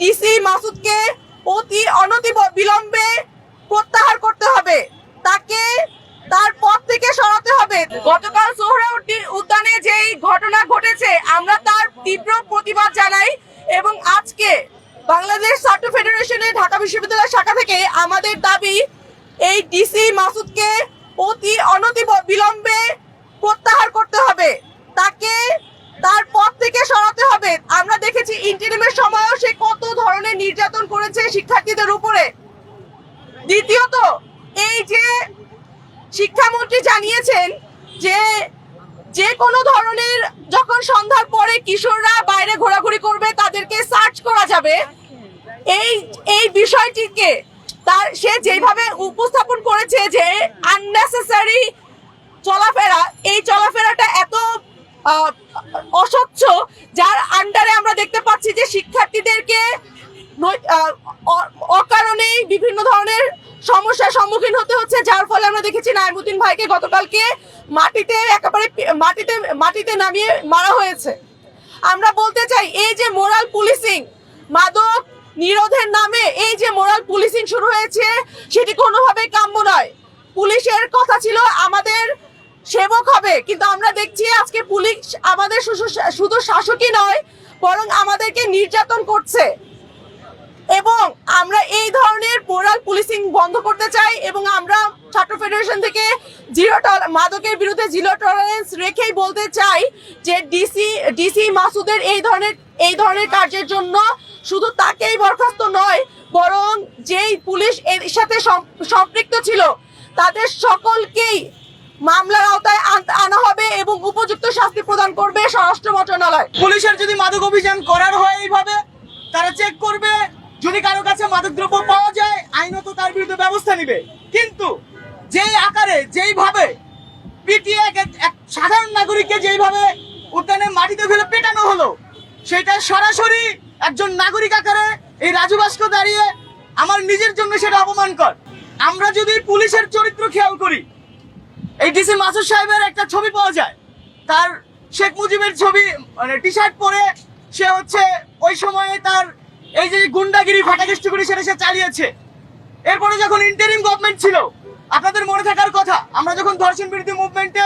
DC মাসুদকে অতি অনতিবিলম্বে প্রত্যাহার করতে হবে, তাকে তার পদ থেকে সরাতে হবে। গতকাল সোহরাওয়ার্দী উদ্যানে যেই ঘটনা ঘটেছে আমরা তার তীব্র প্রতিবাদ জানাই এবং আজকে বাংলাদেশ ছাত্র ফেডারেশনের ঢাকা বিশ্ববিদ্যালয় শাখা থেকে আমাদের দাবি এই ডিসি মাসুদকে অতি অনতিবিলম্বে প্রত্যাহার করতে হবে, তাকে তার পদ থেকে সরাতে হবে। আমরা দেখেছি ইন্টারিমের সময়ও সে কত ধরনের নির্যাতন করেছে শিক্ষার্থীদের উপরে। দ্বিতীয়ত, এই যে শিক্ষামন্ত্রী জানিয়েছেন যে যে কোনো ধরনের যখন সন্ধ্যার পরে কিশোররা বাইরে ঘোরাঘুরি করবে তাদেরকে সার্চ করা যাবে, এই বিষয়টিকে সে যেভাবে উপস্থাপন করেছে যে আননেসেসারি চলাফেরা, এই চলাফেরাটা এত অস্বচ্ছ যার আন্ডারে আমরা দেখতে পাচ্ছি যে শিক্ষার্থীদেরকে অকারণেই বিভিন্ন ধরনের সমস্যার সম্মুখীন হতে হচ্ছে, যার ফলে আমরা দেখেছি নাইমুদ্দিন ভাইকে গতকালকে মাটিতে নামিয়ে মারা হয়েছে। আমরা বলতে চাই এই যে মোরাল পুলিশিং, মাদক নিরোধের নামে এই যে মোরাল পুলিশিং শুরু হয়েছে সেটি কোনোভাবেই কাম্য নয়। পুলিশের কথা ছিল আমাদের সেবক হবে, কিন্তু আমরা দেখছি আজকে পুলিশ আমাদের শুধু শাসকই নয় বরং আমাদেরকে নির্যাতন করছে এবং আমরা এই ধরনের মোরাল পুলিশিং বন্ধ করতে চাই এবং আমরা ছাত্র ফেডারেশন থেকে মাদকের বিরুদ্ধে জিরো টলারেন্স রেখেই বলতে চাই যে ডিসি মাসুদের এই ধরনের কাজের জন্য শুধু তাকেই বরখাস্ত নয় বরং যেই পুলিশ এর সাথে সম্পৃক্ত ছিল তাদের সকলকেই মামলার আওতায় আনা হবে এবং উপযুক্ত শাস্তি প্রদান করবে স্বরাষ্ট্র মন্ত্রণালয়। পুলিশের যদি মাদক অভিযান করার হয় এইভাবে তারা চেক করবে, যদি কারো কাছে মাদকদ্রব্য পাওয়া যায় আইনত তার বিরুদ্ধে ব্যবস্থা নিবে। কিন্তু যেই আকারে যেইভাবে পিটিয়ে এক সাধারণ নাগরিককে যেইভাবে উদ্যানে মাটিতে ফেলে পেটানো হলো সেটা সরাসরি একজন নাগরিক আকারে এই রাজু ভাস্কর দাঁড়িয়ে আমার নিজের জন্য সেটা অপমানকর। আমরা যদি পুলিশের চরিত্র খেয়াল করি, এই ডিসি মাসুদ সাহেবের একটা ছবি পাওয়া যায়, তার শেখ মুজিবের ছবি মানে টি শার্ট পরে সে হচ্ছে ওই সময়ে তার এই যে গুন্ডাগিরি ফাটাকেষ্টগুলি সেটা সে চালিয়েছে। এরপরে যখন ইন্টারিম গভর্নমেন্ট ছিল আপনাদের মনে থাকার কথা, আমরা যখন ধর্ষণ বিরোধী মুভমেন্টে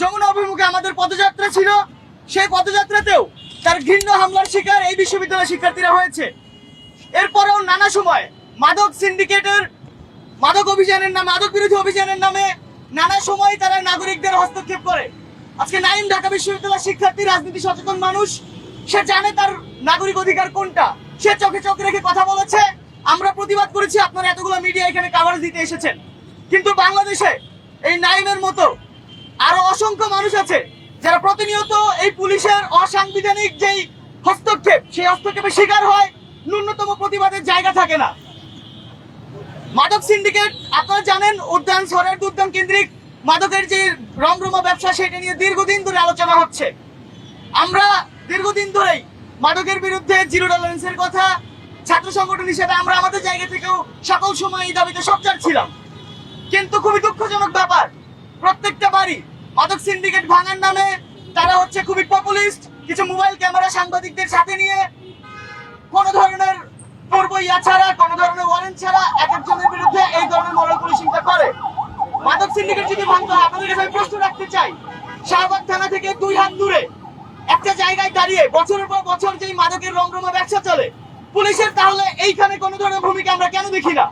যমুনা অভিমুখে আমাদের পদযাত্রা ছিল সেই পদযাত্রাতেও তার ঘৃণ্য হামলার শিকার এই বিশ্ববিদ্যালয়ের শিক্ষার্থীরা হয়েছে। এরপরেও নানা সময় মাদক সিন্ডিকেটের মাদক বিরোধী অভিযানের নামে নানা সময় তারা নাগরিকদের হস্তক্ষেপ করে। আজকে নাইম ঢাকা বিশ্ববিদ্যালয়ের শিক্ষার্থী রাজনীতি সচেতন মানুষ, সে জানে তার নাগরিক অধিকার কোনটা, সে চোখে চোখ রেখে কথা বলেছে। আমরা প্রতিবাদ করেছি, আপনারা এতগুলো মিডিয়া এখানে কভারেজ দিতে এসেছেন, কিন্তু বাংলাদেশে এই নাইমের মতো আরো অসংখ্য মানুষ আছে যারা প্রতিনিয়ত এই পুলিশের অসাংবিধানিক যেই হস্তক্ষেপ সেই হস্তক্ষেপের শিকার হয়, ন্যূনতম প্রতিবাদের জায়গা থাকে না। মাদক সিন্ডিকেট আপনারা জানেন, সোহরাওয়ার্দী উদ্যান কেন্দ্রিক মাদকের যে রমরমা ব্যবসা সেটা নিয়ে দীর্ঘদিন ধরে আলোচনা হচ্ছে। আমরা দীর্ঘদিন ধরেই মাদকের বিরুদ্ধে জিরো টলারেন্সের কথা ছাত্র সংগঠন হিসেবে আমরা আমাদের জায়গা থেকেও সকল সময় এই দাবিতে সোচ্চার ছিলাম। কিন্তু খুবই দুঃখজনক ব্যাপার, প্রত্যেকটা বাড়ি মাদক সিন্ডিকেট ভাঙার নামে তারা হচ্ছে খুবই পপুলিস্ট, কিছু মোবাইল ক্যামেরা সাংবাদিকদের সাথে নিয়ে কোনো ধরনের পূর্ব ছাড়া কোনো ধরনের ওয়ারেন্ট ছাড়া এক একজনের বিরুদ্ধে এই ধরনের মোরাল পুলিশিংটা করে। মাদক সিন্ডিকেট যদি ভাঙতে হয় আপনাদের কাছে আমি প্রশ্ন রাখতে চাই, শাহবাগ থানা থেকে 2 হাত দূরে একটা জায়গায় দাঁড়িয়ে বছরের পর বছর যেই মাদকের রমরমা ব্যবসা চলে, পুলিশের তাহলে এইখানে কোনো ধরনের ভূমিকা আমরা কেন দেখি না?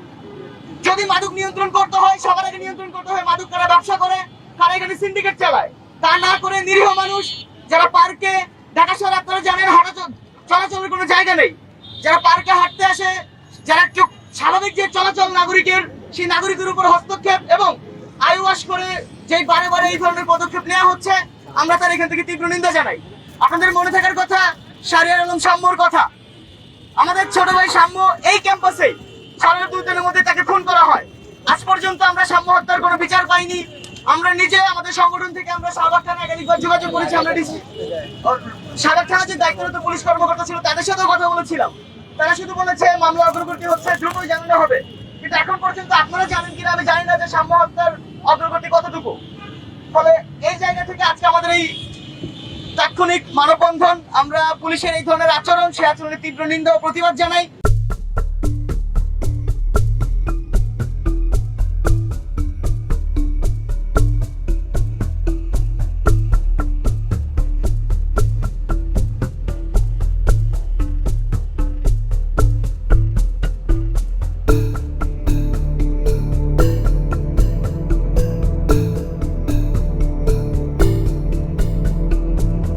যদি মাদক নিয়ন্ত্রণ করতে হয় সবার আগে নিয়ন্ত্রণ করতে হয় মাদক কারা ব্যবসা করে, কারা এখানে সিন্ডিকেট চালায়, তা না করে নিরীহ মানুষ যারা পার্কে, ঢাকা শহরে আপনারা জানেন চলাচলের কোনো জায়গা নেই, যারা পার্কে হাঁটতে আসে, যারা স্বাভাবিক যে চলাচল নাগরিকের সেই নাগরিকের উপর হস্তক্ষেপ এবং আইওয়াশ করে যেই বারে বারে এই ধরনের পদক্ষেপ নেওয়া হচ্ছে, আমরা তার এখান থেকে তীব্র নিন্দা জানাই। আপনাদের মনে থাকার কথা শাহরিয়ার আলম সাম্যর কথা, আমাদের ছোট ভাই সাম্য এই ক্যাম্পাসে সাড়ে 2 দিনের মধ্যে তাকে খুন করা হয়। আজ পর্যন্ত আমরা সাম্য হত্যার কোনো বিচার পাইনি। আমরা নিজে আমাদের সংগঠন থেকে আমরা শাহবাগ থানায় একাধিকবার যোগাযোগ করেছি, আমরা শাহবাগ থানার যে দায়িত্বরত পুলিশ কর্মকর্তা ছিল তাদের সাথেও কথা বলেছিলাম, তারা শুধু বলেছে মামলা অগ্রগতি হচ্ছে, দ্রুতই জানানো হবে। কিন্তু এখন পর্যন্ত আপনারা জানেন কিনা আমি জানি না যে সাম্য হত্যার অগ্রগতি কতটুকু। ফলে এই জায়গা থেকে আজকে আমাদের এই তাৎক্ষণিক মানববন্ধন। আমরা পুলিশের এই ধরনের আচরণ, সে আচরণের তীব্র নিন্দা ও প্রতিবাদ জানাই।